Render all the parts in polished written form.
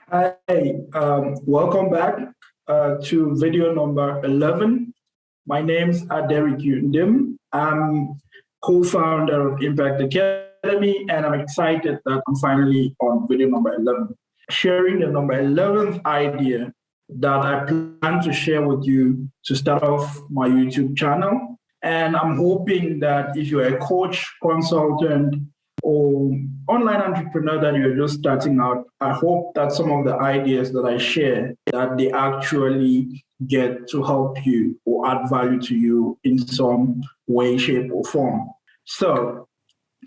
Hi, welcome back to video number 11. My name's Derek Yundim. I'm co-founder of Impact Academy, and I'm excited that I'm finally on video number 11, sharing the number 11th idea that I plan to share with you to start off my YouTube channel. And I'm hoping that if you're a coach, consultant, or online entrepreneur that you're just starting out, I hope that some of the ideas that I share, that they actually get to help you or add value to you in some way, shape, or form. So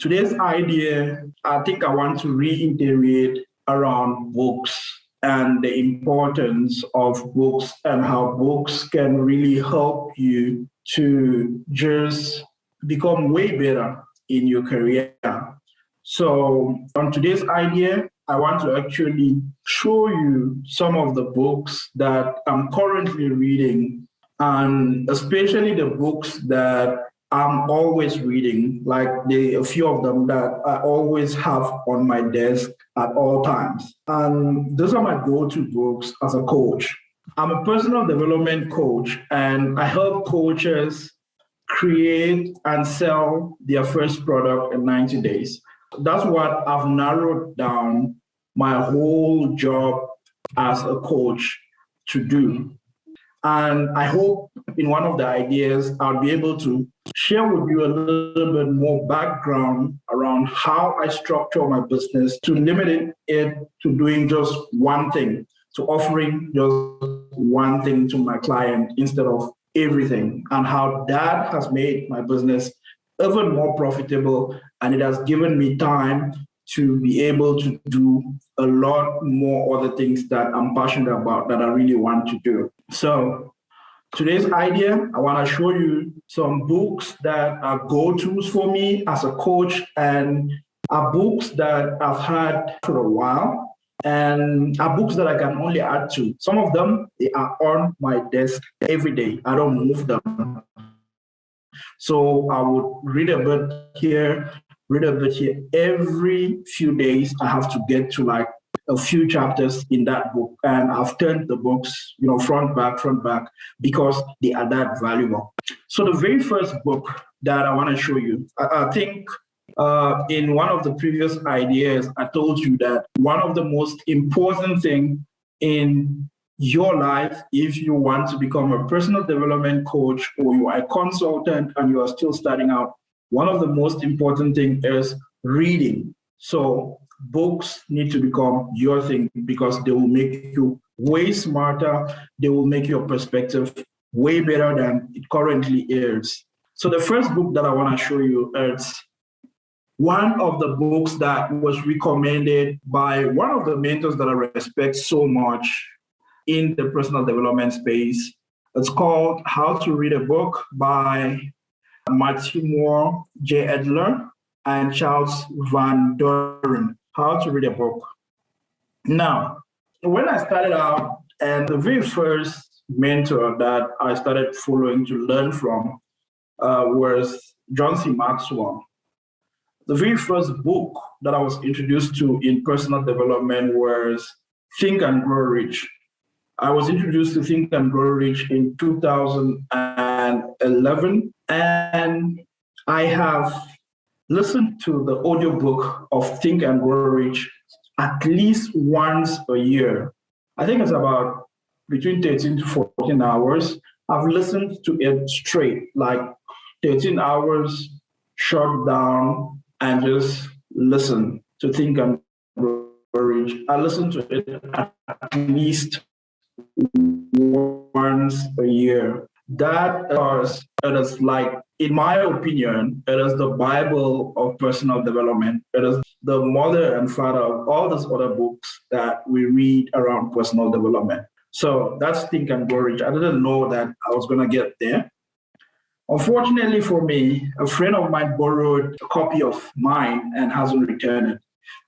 today's idea, I think I want to reiterate around books and the importance of books and how books can really help you to just become way better in your career. So on today's idea, I want to actually show you some of the books that I'm currently reading, and especially the books that I'm always reading, like a few of them that I always have on my desk at all times. And those are my go-to books as a coach. I'm a personal development coach, and I help coaches create and sell their first product in 90 days. That's what I've narrowed down my whole job as a coach to do. And I hope in one of the ideas, I'll be able to share with you a little bit more background around how I structure my business to limit it to doing just one thing, to offering just one thing to my client instead of everything, and how that has made my business even more profitable, and it has given me time to be able to do a lot more other things that I'm passionate about, that I really want to do. So today's idea, I want to show you some books that are go-tos for me as a coach, and are books that I've had for a while, and are books that I can only add to. Some of them, they are on my desk every day. I don't move them. So I would read a bit here, read a bit here. Every few days, I have to get to like a few chapters in that book. And I've turned the books, front, back, because they are that valuable. So the very first book that I want to show you, I think in one of the previous ideas, I told you that one of the most important things in your life, if you want to become a personal development coach or you are a consultant and you are still starting out, one of the most important things is reading. So books need to become your thing because they will make you way smarter. They will make your perspective way better than it currently is. So the first book that I want to show you is one of the books that was recommended by one of the mentors that I respect so much in the personal development space. It's called How to Read a Book by Matthew Moore, Jay Edler, and Charles Van Doren. How to Read a Book. Now, when I started out, and the very first mentor that I started following to learn from was John C. Maxwell. The very first book that I was introduced to in personal development was Think and Grow Rich. I was introduced to Think and Grow Rich in 2011, and I have listened to the audiobook of Think and Grow Rich at least once a year. I think it's about between 13 to 14 hours. I've listened to it straight, like 13 hours, shut down, and just listen to Think and Grow Rich. I listen to it at least once a year. It is like, in my opinion, it is the Bible of personal development. It is the mother and father of all these other books that we read around personal development. So that's Think and Grow Rich. I didn't know that I was going to get there. Unfortunately for me, a friend of mine borrowed a copy of mine and hasn't returned it.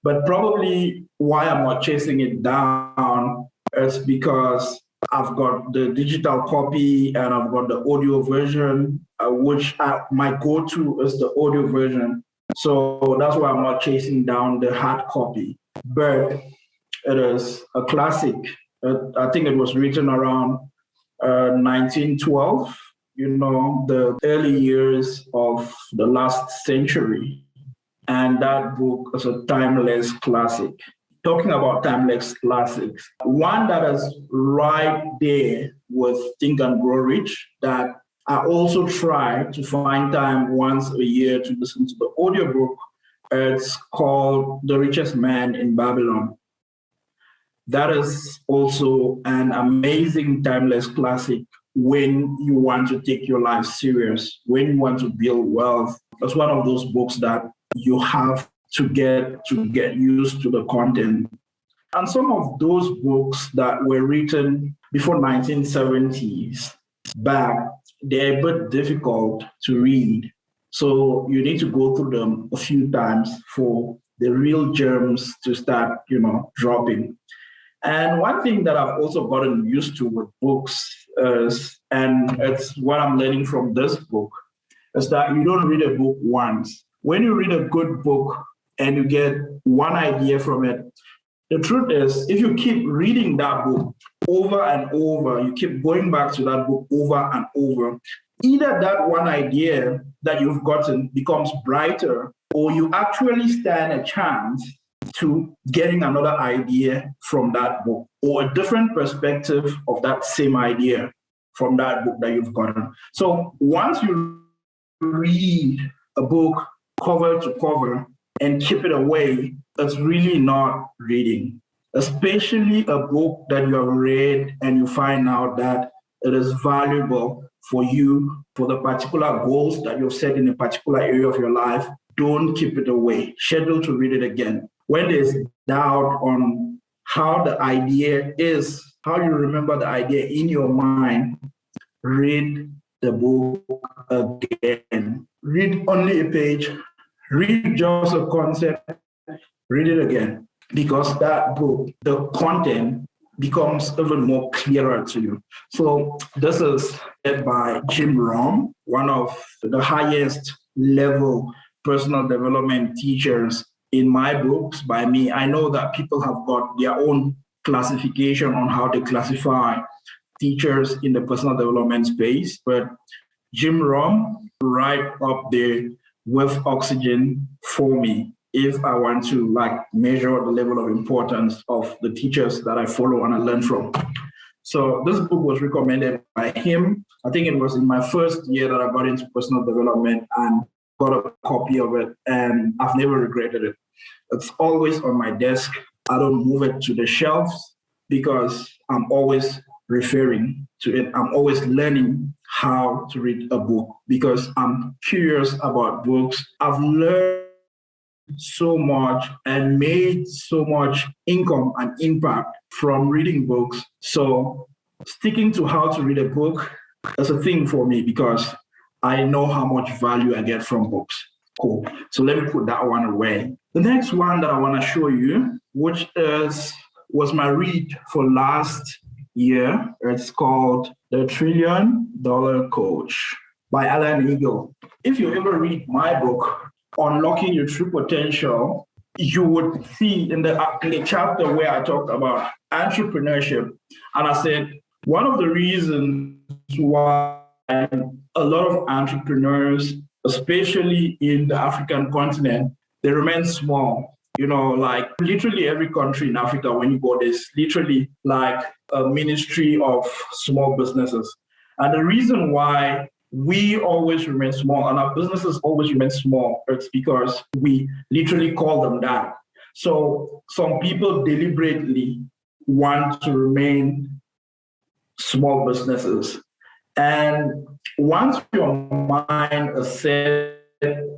But probably why I'm not chasing it down is because I've got the digital copy and I've got the audio version, my go-to is the audio version. So that's why I'm not chasing down the hard copy. But It is a classic. I think it was written around 1912, the early years of the last century. And that book is a timeless classic. Talking about timeless classics, one that is right there with Think and Grow Rich that I also try to find time once a year to listen to the audiobook. It's called The Richest Man in Babylon. That is also an amazing timeless classic when you want to take your life serious, when you want to build wealth. It's one of those books that you have to get used to the content. And some of those books that were written before 1970s back, they're a bit difficult to read. So you need to go through them a few times for the real germs to start, dropping. And one thing that I've also gotten used to with books is, and it's what I'm learning from this book, is that you don't read a book once. When you read a good book and you get one idea from it, the truth is, if you keep reading that book over and over, you keep going back to that book over and over, either that one idea that you've gotten becomes brighter, or you actually stand a chance to getting another idea from that book, or a different perspective of that same idea from that book that you've gotten. So once you read a book cover to cover and keep it away, it's really not reading, especially a book that you have read and you find out that it is valuable for you, for the particular goals that you've set in a particular area of your life. Don't keep it away. Schedule to read it again. When there's doubt on how the idea is, how you remember the idea in your mind, read the book again. Read only a page, read just a concept, read it again. Because that book, the content becomes even more clearer to you. So this is led by Jim Rohn, one of the highest level personal development teachers in my books by me. I know that people have got their own classification on how they classify teachers in the personal development space, but Jim Rohn, right up there with Oxygen for me, if I want to measure the level of importance of the teachers that I follow and I learn from. So this book was recommended by him. I think it was in my first year that I got into personal development and got a copy of it, and I've never regretted it. It's always on my desk. I don't move it to the shelves because I'm always referring to it. I'm always learning how to read a book because I'm curious about books. I've learned so much and made so much income and impact from reading books. So sticking to how to read a book is a thing for me because I know how much value I get from books. Cool. So let me put that one away. The next one that I want to show you, which was my read for last year. It's called The $1 Trillion Coach by Alan Eagle. If you ever read my book, Unlocking Your True Potential, you would see in the chapter where I talked about entrepreneurship. And I said, one of the reasons why a lot of entrepreneurs, especially in the African continent, they remain small. Literally every country in Africa, when you go, there's literally a ministry of small businesses. And the reason why we always remain small and our businesses always remain small, it's because we literally call them that. So some people deliberately want to remain small businesses. And once your mind is set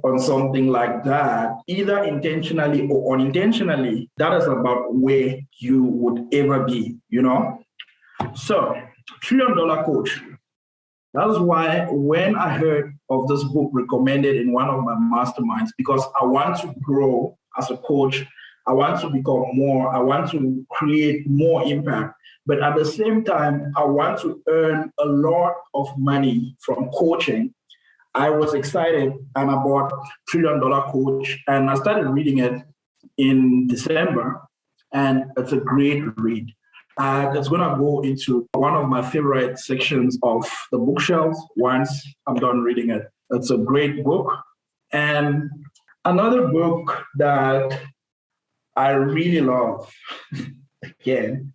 on something like that, either intentionally or unintentionally, that is about where you would ever be, So, $1 Trillion Coach. That is why when I heard of this book recommended in one of my masterminds, because I want to grow as a coach, I want to become more, I want to create more impact. But at the same time, I want to earn a lot of money from coaching. I was excited and I bought $1 Trillion Coach and I started reading it in December. and it's a great read. And it's going to go into one of my favorite sections of the bookshelves once I'm done reading it. It's a great book. And another book that I really love, again,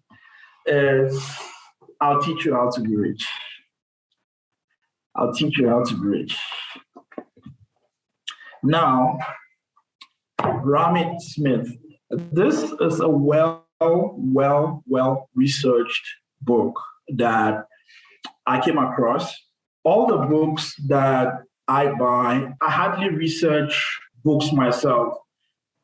is I'll Teach You How to Be Rich. I'll Teach You How to Be Rich. Now, Ramit Smith. This is a well-researched book that I came across. All the books that I buy, I hardly research books myself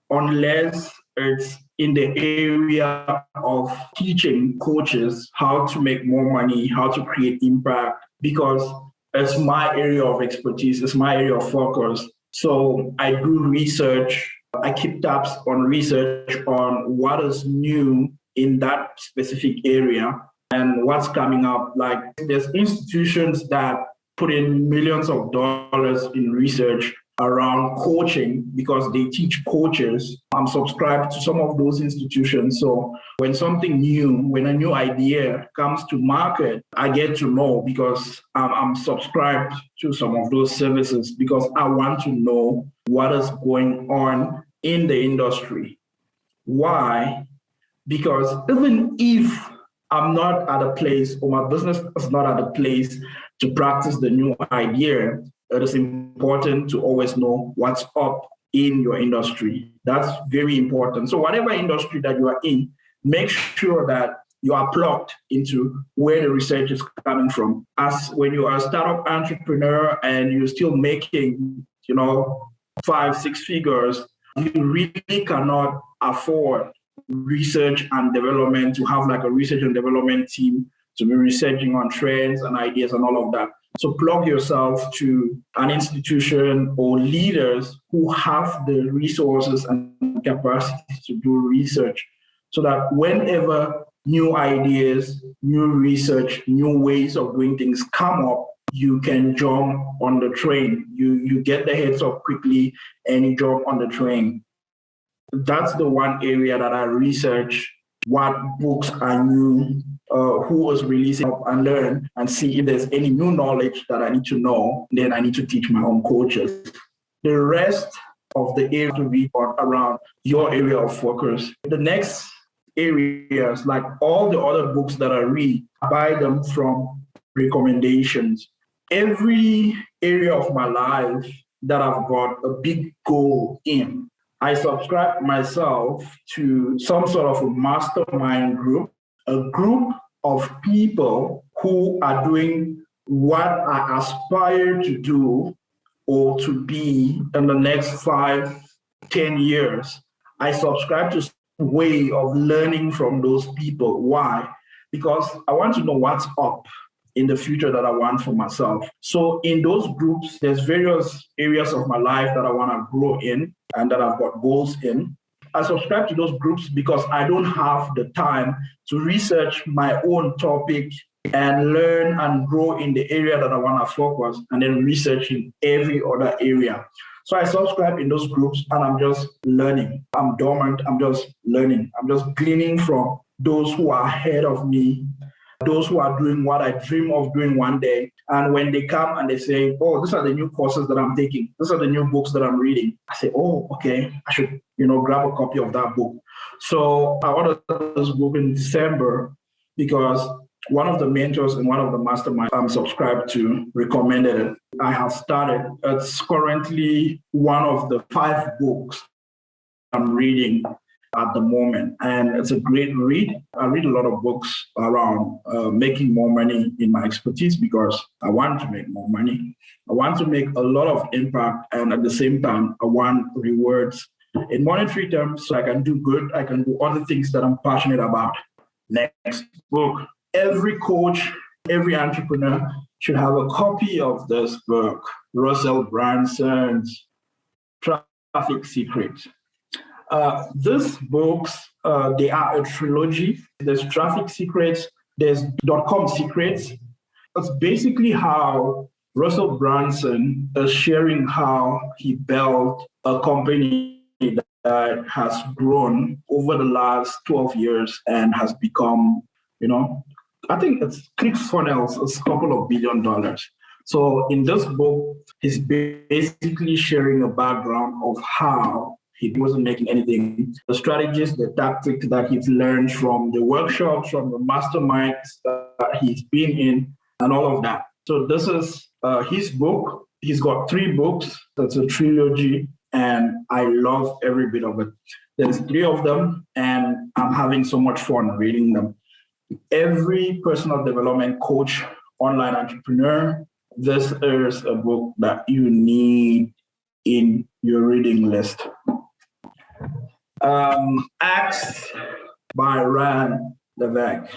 unless it's in the area of teaching coaches how to make more money, how to create impact, because it's my area of expertise, it's my area of focus. So I do research. I keep tabs on research on what is new in that specific area and what's coming up. Like there's institutions that put in millions of dollars in research around coaching because they teach coaches. I'm subscribed to some of those institutions. So when something new, when a new idea comes to market, I get to know because I'm subscribed to some of those services because I want to know what is going on in the industry. Why? Because even if I'm not at a place or my business is not at a place to practice the new idea, it is important to always know what's up in your industry. That's very important. So whatever industry that you are in, make sure that you are plugged into where the research is coming from. As when you are a startup entrepreneur and you're still making, 5-6 figures, you really cannot afford research and development, to have like a research and development team to be researching on trends and ideas and all of that. So plug yourself to an institution or leaders who have the resources and capacity to do research so that whenever new ideas, new research, new ways of doing things come up, you can jump on the train. You get the heads up quickly and you jump on the train. That's the one area that I research, what books are new, who is releasing up and learn and see if there's any new knowledge that I need to know. Then I need to teach my own coaches. The rest of the area to read around your area of focus. The next areas, like all the other books that I read, I buy them from recommendations. Every area of my life that I've got a big goal in, I subscribe myself to some sort of a mastermind group, a group of people who are doing what I aspire to do or to be in the next 5-10 years. I subscribe to a way of learning from those people. Why? Because I want to know what's up in the future that I want for myself. So in those groups, there's various areas of my life that I want to grow in and that I've got goals in. I subscribe to those groups because I don't have the time to research my own topic and learn and grow in the area that I want to focus and then research in every other area. So I subscribe in those groups and I'm just learning. I'm dormant, I'm just learning. I'm just gleaning from those who are ahead of me, those who are doing what I dream of doing one day. And when they come and they say, oh, these are the new courses that I'm taking, these are the new books that I'm reading, I say, oh, okay, I should, grab a copy of that book. So I ordered this book in December because one of the mentors in one of the masterminds I'm subscribed to recommended it. I have started. It's currently one of the 5 books I'm reading at the moment. And it's a great read. I read a lot of books around making more money in my expertise because I want to make more money. I want to make a lot of impact. And at the same time, I want rewards in monetary terms so I can do good. I can do other things that I'm passionate about. Next book. Every coach, every entrepreneur should have a copy of this book, Russell Brunson's Traffic Secrets. These books, they are a trilogy. There's Traffic Secrets, there's .com Secrets. It's basically how Russell Brunson is sharing how he built a company that has grown over the last 12 years and has become, I think it's ClickFunnels, it's a couple of $1 billion. So in this book, he's basically sharing a background of how he wasn't making anything, the strategies, the tactics that he's learned from the workshops, from the masterminds that he's been in, and all of that. So this is his book. He's got 3 books. That's a trilogy, and I love every bit of it. There's 3 of them, and I'm having so much fun reading them. Every personal development coach, online entrepreneur, this is a book that you need in your reading list. Acts by Ryan Levesque.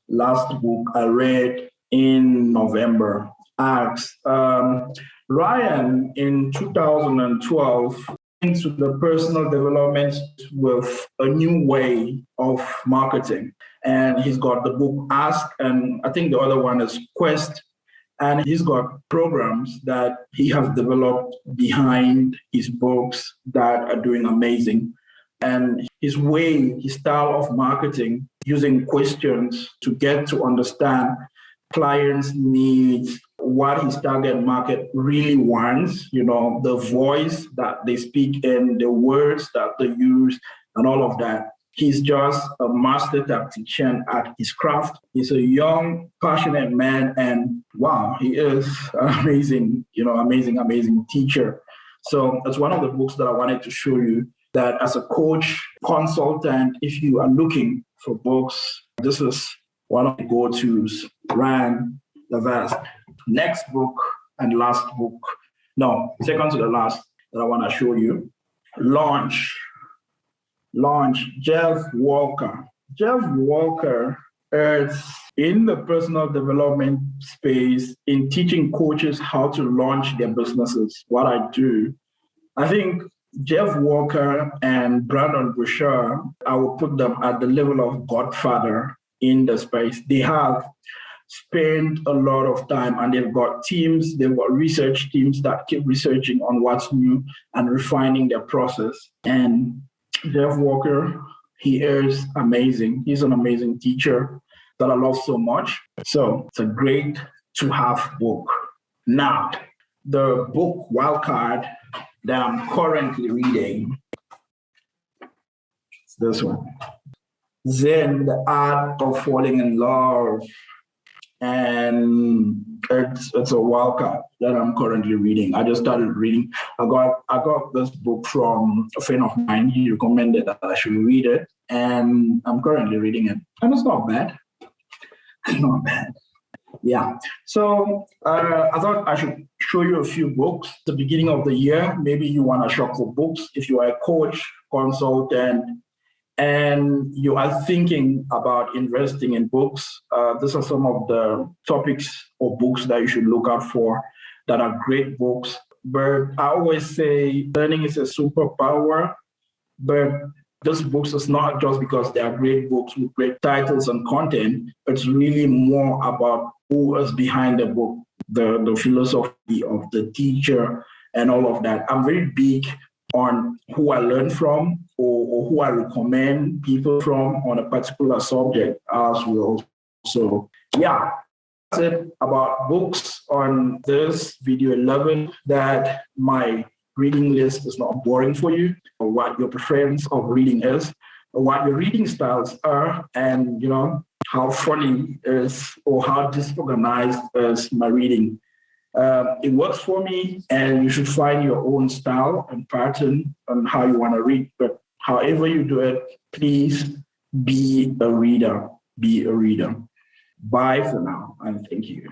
Last book I read in November. Acts. Ryan in 2012 into the personal development with a new way of marketing. And he's got the book Ask, and I think the other one is Quest. And he's got programs that he has developed behind his books that are doing amazing. And his way, his style of marketing, using questions to get to understand clients' needs, what his target market really wants, the voice that they speak in, the words that they use, and all of that. He's just a master tactician at his craft. He's a young, passionate man, and wow, he is an amazing, amazing teacher. So it's one of the books that I wanted to show you that as a coach, consultant, if you are looking for books, this is one of the go-tos, Ryan Levesque. Next book and last book, second to the last that I want to show you, Launch, Jeff Walker. Jeff Walker is in the personal development space in teaching coaches how to launch their businesses. What I do, I think Jeff Walker and Brandon Bouchard, I will put them at the level of godfather in the space. They have spent a lot of time, and they've got teams, they've got research teams that keep researching on what's new and refining their process. And Jeff Walker, he is amazing. He's an amazing teacher that I love so much. So it's a great to have book. Now, the book Wildcard that I'm currently reading, it's this one. Zen, the Art of Falling in Love. And it's a wildcard that I'm currently reading. I just started reading. I got this book from a friend of mine. He recommended that I should read it, and I'm currently reading it. And it's not bad. It's not bad. Yeah. So I thought I should show you a few books. The beginning of the year, maybe you want to shop for books. If you are a coach, consultant, and you are thinking about investing in books, these are some of the topics or books that you should look out for that are great books. But I always say learning is a superpower, but these books is not just because they are great books with great titles and content. It's really more about who is behind the book, the philosophy of the teacher and all of that. I'm very big on who I learn from or who I recommend people from on a particular subject as well. So yeah, that's it about books on this video 11, that my reading list is not boring for you, or what your preference of reading is, or what your reading styles are, and how funny is or how disorganized is my reading. It works for me, and you should find your own style and pattern on how you want to read. But however you do it, please be a reader. Be a reader. Bye for now, and thank you.